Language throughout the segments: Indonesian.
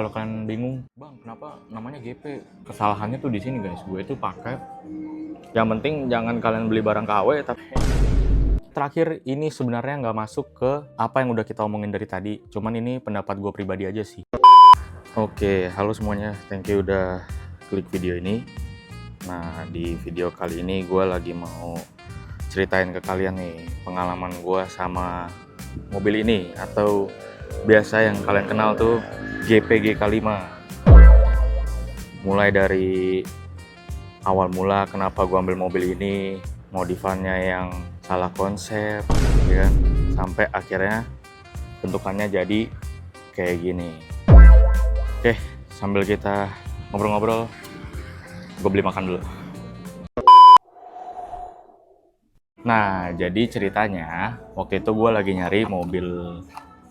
Kalau kalian bingung, bang, kenapa namanya GP? Kesalahannya tuh di sini guys. Gue itu pakai. Yang penting jangan kalian beli barang KW. Tapi terakhir ini sebenarnya nggak masuk ke apa yang udah kita omongin dari tadi. Cuman ini pendapat gue pribadi aja sih. Oke, halo semuanya. Thank you udah klik video ini. Nah, di video kali ini gue lagi mau ceritain ke kalian nih pengalaman gue sama mobil ini, atau biasa yang kalian kenal tuh GPG K5. Mulai dari awal mula kenapa gue ambil mobil ini, modifannya yang salah konsep, ya kan? Sampai akhirnya bentukannya jadi kayak gini. Oke, sambil kita ngobrol-ngobrol, gue beli makan dulu. Nah, jadi ceritanya waktu itu gue lagi nyari mobil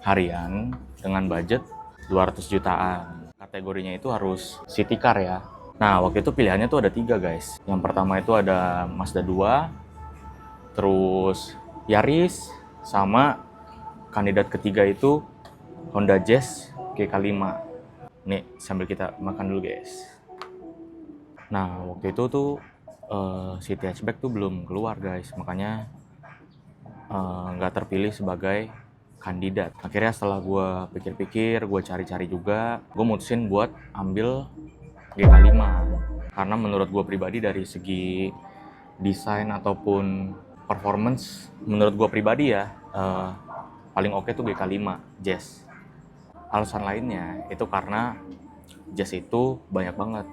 harian dengan budget 200 jutaan. Kategorinya itu harus city car ya. Nah, waktu itu pilihannya tuh ada 3 guys. Yang pertama itu ada Mazda 2, terus Yaris, sama kandidat ketiga itu Honda Jazz GK5. Nih, sambil kita makan dulu guys. Nah, waktu itu tuh City Hatchback tuh belum keluar guys, makanya nggak terpilih sebagai kandidat. Akhirnya setelah gue pikir-pikir, gue cari-cari juga, gue mutusin buat ambil GK5. Karena menurut gue pribadi dari segi desain ataupun performance, menurut gue pribadi ya, paling oke tuh GK5 Jazz. Alasan lainnya itu karena Jazz itu banyak banget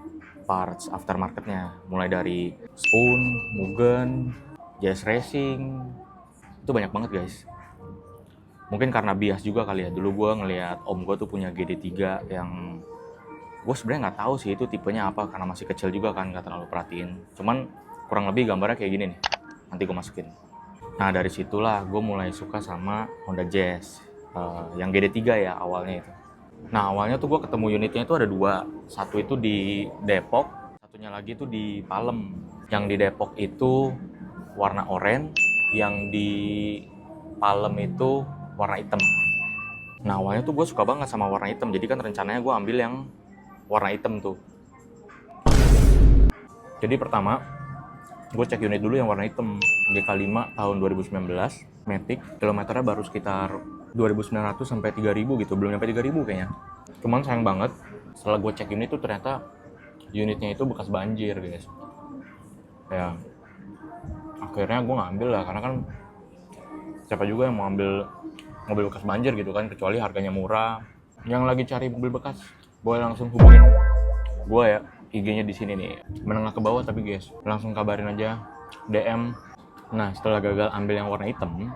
parts aftermarketnya, mulai dari spoon, Mugen, Jazz Racing, itu banyak banget guys. Mungkin karena bias juga kali ya, dulu gue ngeliat om gue tuh punya GD3 yang gue sebenarnya nggak tahu sih itu tipenya apa, karena masih kecil juga kan, nggak terlalu perhatiin. Cuman kurang lebih gambarnya kayak gini nih, nanti gue masukin. Nah dari situlah gue mulai suka sama Honda Jazz, yang GD3 ya awalnya itu. Nah awalnya tuh gue ketemu unitnya itu ada 2, satu itu di Depok, satunya lagi tuh di Palem. Yang di Depok itu warna oranye, yang di Palem itu warna hitam. Nah awalnya tuh gue suka banget sama warna hitam, jadi kan rencananya gue ambil yang warna hitam tuh. Jadi pertama gue cek unit dulu yang warna hitam, GK5 tahun 2019, Matic, kilometernya baru sekitar 2.900 sampai 3.000 gitu, belum nyampe 3.000 kayaknya. Cuman sayang banget, setelah gue cek unit tuh ternyata unitnya itu bekas banjir guys. Ya, akhirnya gue ngambil lah, karena kan siapa juga yang mau ambil mobil bekas banjir gitu kan, kecuali harganya murah. Yang lagi cari mobil bekas, boleh langsung hubungin gue ya, IG-nya di sini nih, menengah ke bawah tapi guys, langsung kabarin aja, DM. Nah setelah gagal ambil yang warna hitam,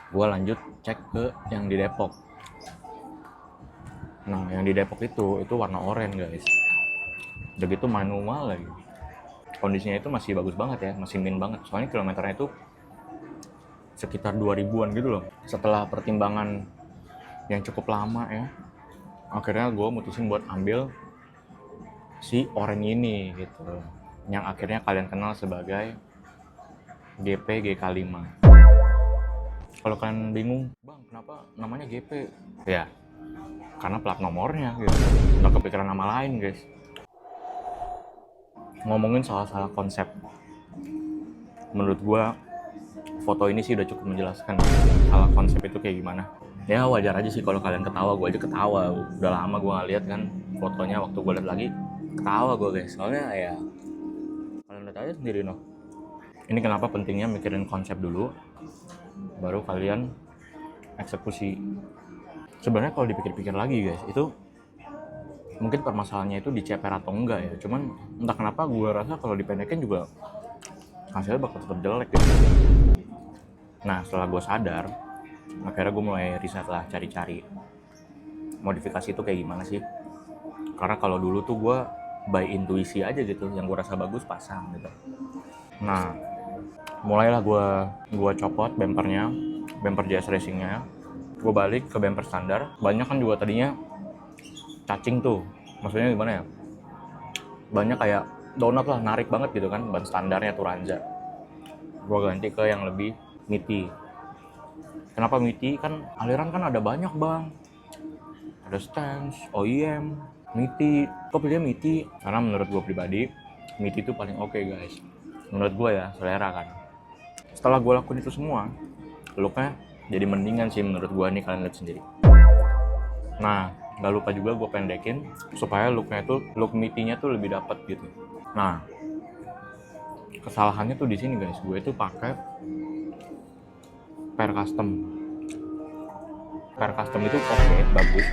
gue lanjut cek ke yang di Depok. Nah yang di Depok itu warna oranye guys, udah gitu manual lagi. Kondisinya itu masih bagus banget ya, masih min banget, soalnya kilometernya itu sekitar 2000-an gitu loh. Setelah pertimbangan yang cukup lama ya, akhirnya gue mutusin buat ambil si oranye ini gitu, yang akhirnya kalian kenal sebagai GP GK5. Kalau kalian bingung, bang kenapa namanya GP? Ya, karena plat nomornya gitu, nggak kepikiran nama lain guys. Ngomongin soal salah konsep, menurut gue foto ini sih udah cukup menjelaskan salah konsep itu kayak gimana. Ya wajar aja sih kalau kalian ketawa, gue aja ketawa. Udah lama gue nggak lihat kan fotonya, waktu gue lihat lagi ketawa gue guys. Soalnya ya kalian lihat aja sendiri noh. Ini kenapa pentingnya mikirin konsep dulu, baru kalian eksekusi. Sebenarnya kalau dipikir-pikir lagi guys, itu mungkin permasalahannya itu di CPR atau enggak ya. Cuman entah kenapa gue rasa kalau dipendekin juga hasilnya bakal tetap jelek gitu. Nah setelah gue sadar, akhirnya gue mulai riset lah, cari-cari modifikasi itu kayak gimana sih. Karena kalau dulu tuh gue by intuisi aja gitu, yang gue rasa bagus pasang gitu. Nah mulailah gue copot bempernya, bemper JS Racingnya, gue balik ke bemper standar. Banyak kan juga tadinya cacing tuh, maksudnya gimana ya, banyak kayak donat lah, narik banget gitu kan ban standarnya Turanza. Gue ganti ke yang lebih meaty. Kenapa meaty? Kan aliran kan ada banyak bang, Ada Stance, OEM, MITI. Kok pilih MITI? Karena menurut gue pribadi, MITI itu paling oke guys. Menurut gue ya, selera kan. Setelah gue lakuin itu semua, looknya jadi mendingan sih menurut gue nih, kalian lihat sendiri. Nah, gak lupa juga gue pendekin supaya looknya tuh, look MITI-nya tuh lebih dapet gitu. Nah, kesalahannya tuh di sini guys, gue tuh pakai pair custom. Pair custom itu oke, bagus.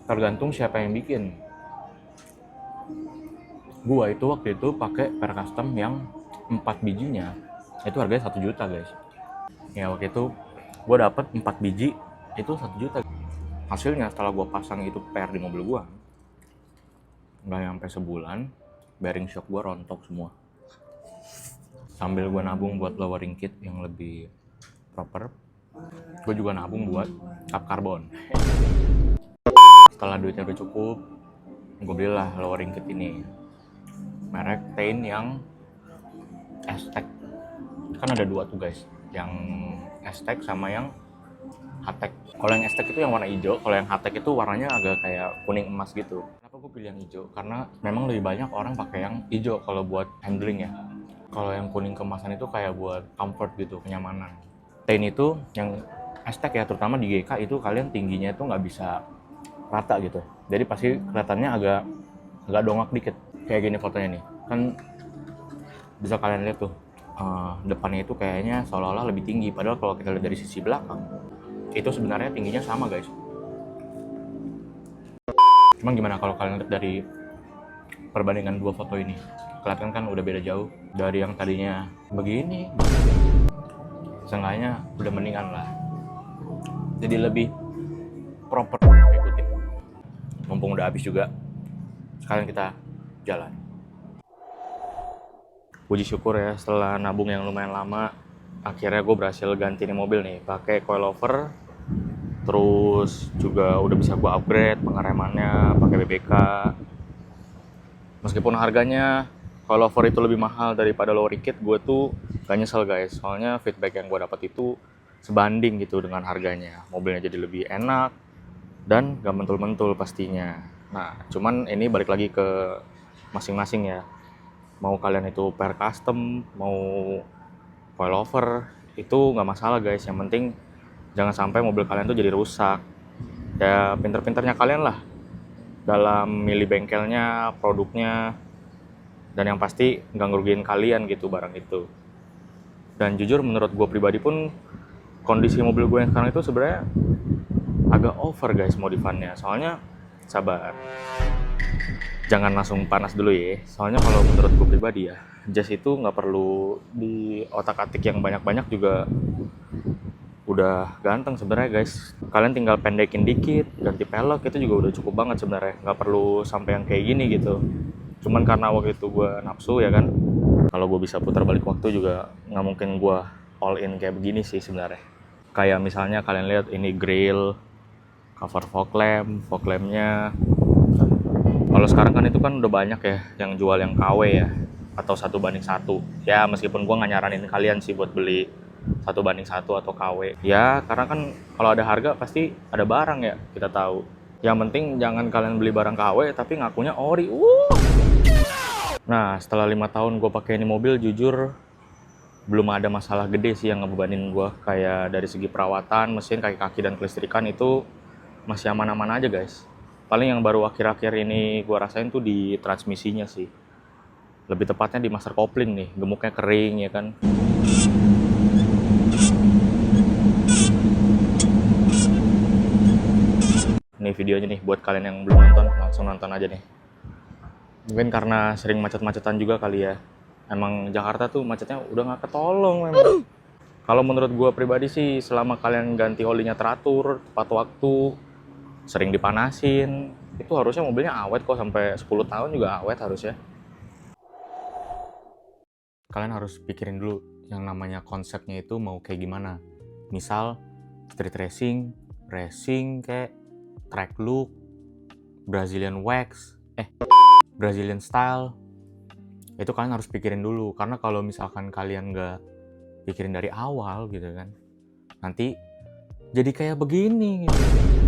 Tergantung siapa yang bikin. Gua itu waktu itu pakai pair custom yang 4 bijinya itu harganya 1 juta guys. Ya waktu itu gua dapet 4 biji itu 1 juta. Hasilnya setelah gua pasang itu pair di mobil gua, nggak nyampe sebulan bearing shock gua rontok semua. Sambil gua nabung buat lowering kit yang lebih proper, gua juga nabung buat kap karbon. Setelah duitnya udah cukup, gue belilah lowering kit ini, merek Tain yang Aztec. Kan ada dua tuh guys, yang Aztec sama yang Hatek. Kalau yang Aztec itu yang warna hijau, kalau yang Hatek itu warnanya agak kayak kuning emas gitu. Kenapa gue pilih yang hijau? Karena memang lebih banyak orang pakai yang hijau kalau buat handling ya. Kalau yang kuning kemasan itu kayak buat comfort gitu, kenyamanan. Tain itu yang Aztec ya, terutama di GK itu kalian tingginya itu nggak bisa rata gitu. Jadi pasti kelihatannya agak dongak dikit. Kayak gini fotonya nih. Kan bisa kalian lihat tuh, depannya itu kayaknya seolah-olah lebih tinggi, padahal kalau kita lihat dari sisi belakang itu sebenarnya tingginya sama guys. Cuman gimana kalau kalian lihat dari perbandingan dua foto ini, kelihatan kan udah beda jauh. Dari yang tadinya begini, seenggaknya udah mendingan lah, jadi lebih proper ikutin. Mumpung udah habis juga, sekarang kita jalan. Puji syukur ya, setelah nabung yang lumayan lama, akhirnya gue berhasil ganti nih mobil nih, pakai coilover. Terus juga udah bisa gue upgrade pengeremannya, pakai BBK. Meskipun harganya coilover itu lebih mahal daripada lowering kit, gue tuh gak nyesel guys. Soalnya feedback yang gue dapat itu sebanding gitu dengan harganya. Mobilnya jadi lebih enak dan gak mentul-mentul pastinya. Nah, cuman ini balik lagi ke masing-masing ya. Mau kalian itu pair custom, mau coilover, itu nggak masalah guys. Yang penting jangan sampai mobil kalian tuh jadi rusak. Ya pinter-pinternya kalian lah dalam milih bengkelnya, produknya, dan yang pasti nggak ngerugiin kalian gitu barang itu. Dan jujur menurut gue pribadi pun, kondisi mobil gue yang sekarang itu sebenarnya agak over guys modifannya. Soalnya sabar, jangan langsung panas dulu ya. Soalnya kalau menurut gue pribadi ya, jas itu nggak perlu di otak-atik yang banyak-banyak juga udah ganteng sebenarnya guys. Kalian tinggal pendekin dikit, ganti pelek, itu juga udah cukup banget sebenarnya. Nggak perlu sampai yang kayak gini gitu. Cuman karena waktu itu gue nafsu ya kan. Kalau gue bisa putar balik waktu juga nggak mungkin gue all in kayak begini sih sebenarnya. Kayak misalnya kalian lihat ini grill, cover fog lampnya. Kalau sekarang kan itu kan udah banyak ya yang jual yang KW ya, atau 1:1. Ya meskipun gue nggak nyaranin kalian sih buat beli 1:1 atau KW. Ya karena kan kalau ada harga pasti ada barang ya, kita tahu. Yang penting jangan kalian beli barang KW tapi ngakunya ori. Nah setelah 5 tahun gue pakai ini mobil, jujur belum ada masalah gede sih yang ngebebanin gue. Kayak dari segi perawatan, mesin, kaki-kaki, dan kelistrikan itu masih aman-aman aja guys. Paling yang baru akhir-akhir ini gue rasain tuh di transmisinya sih. Lebih tepatnya di master kopling nih, gemuknya kering ya kan. Ini videonya nih buat kalian yang belum nonton, langsung nonton aja nih. Mungkin karena sering macet-macetan juga kali ya. Emang Jakarta tuh macetnya udah gak ketolong memang. Kalau menurut gue pribadi sih, selama kalian ganti olinya teratur, tepat waktu, sering dipanasin, itu harusnya mobilnya awet kok, sampai 10 tahun juga awet harusnya. Kalian harus pikirin dulu yang namanya konsepnya itu mau kayak gimana. Misal street racing, racing kayak track look, Brazilian wax, Brazilian style. Itu kalian harus pikirin dulu, karena kalau misalkan kalian nggak pikirin dari awal gitu kan, nanti jadi kayak begini gitu.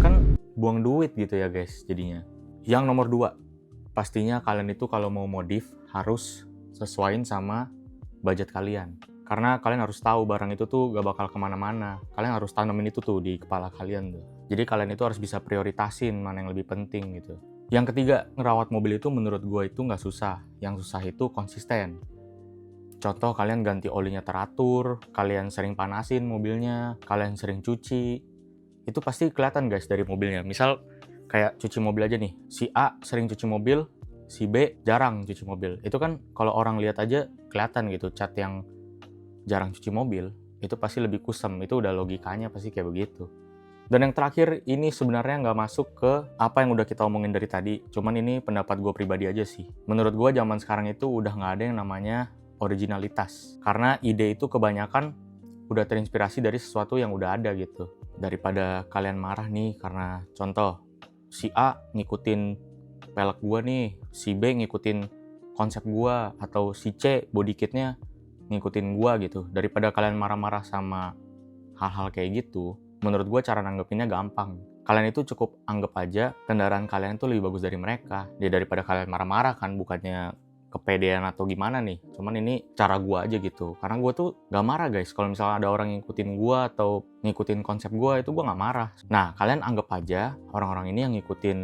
Kan buang duit gitu ya guys jadinya. Yang nomor 2, pastinya kalian itu kalau mau modif harus sesuaiin sama budget kalian. Karena kalian harus tahu barang itu tuh gak bakal kemana-mana. Kalian harus tanamin itu tuh di kepala kalian tuh. Jadi kalian itu harus bisa prioritasin mana yang lebih penting gitu. Yang ketiga, ngerawat mobil itu menurut gue itu gak susah. Yang susah itu konsisten. Contoh kalian ganti olinya teratur, kalian sering panasin mobilnya, kalian sering cuci. Itu pasti kelihatan guys dari mobilnya. Misal kayak cuci mobil aja nih. Si A sering cuci mobil, si B jarang cuci mobil. Itu kan kalau orang lihat aja kelihatan gitu cat yang jarang cuci mobil itu pasti lebih kusam. Itu udah logikanya pasti kayak begitu. Dan yang terakhir ini sebenarnya nggak masuk ke apa yang udah kita omongin dari tadi, cuman ini pendapat gue pribadi aja sih. Menurut gue zaman sekarang itu udah nggak ada yang namanya originalitas, karena ide itu kebanyakan udah terinspirasi dari sesuatu yang udah ada gitu. Daripada kalian marah nih karena contoh si A ngikutin pelek gue nih, si B ngikutin konsep gue, atau si C body kitnya ngikutin gua gitu. Daripada kalian marah-marah sama hal-hal kayak gitu, menurut gua cara nanggepinnya gampang. Kalian itu cukup anggap aja kendaraan kalian itu lebih bagus dari mereka. Ya daripada kalian marah-marah kan, bukannya kepedean atau gimana nih. Cuman ini cara gua aja gitu. Karena gua tuh gak marah guys. Kalau misalnya ada orang ngikutin gua atau ngikutin konsep gua, itu gua gak marah. Nah, kalian anggap aja orang-orang ini yang ngikutin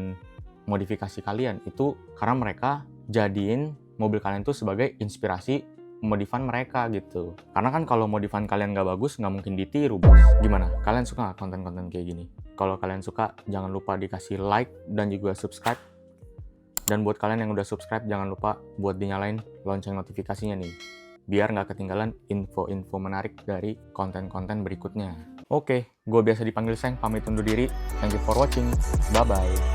modifikasi kalian itu karena mereka jadiin mobil kalian tuh sebagai inspirasi modifan mereka gitu. Karena kan kalau modifan kalian nggak bagus, nggak mungkin ditiru, bos. Gimana? Kalian suka nggak konten-konten kayak gini? Kalau kalian suka, jangan lupa dikasih like dan juga subscribe. Dan buat kalian yang udah subscribe, jangan lupa buat dinyalain lonceng notifikasinya nih. Biar nggak ketinggalan info-info menarik dari konten-konten berikutnya. Oke, gue biasa dipanggil Seng, pamit undur diri. Thank you for watching. Bye-bye.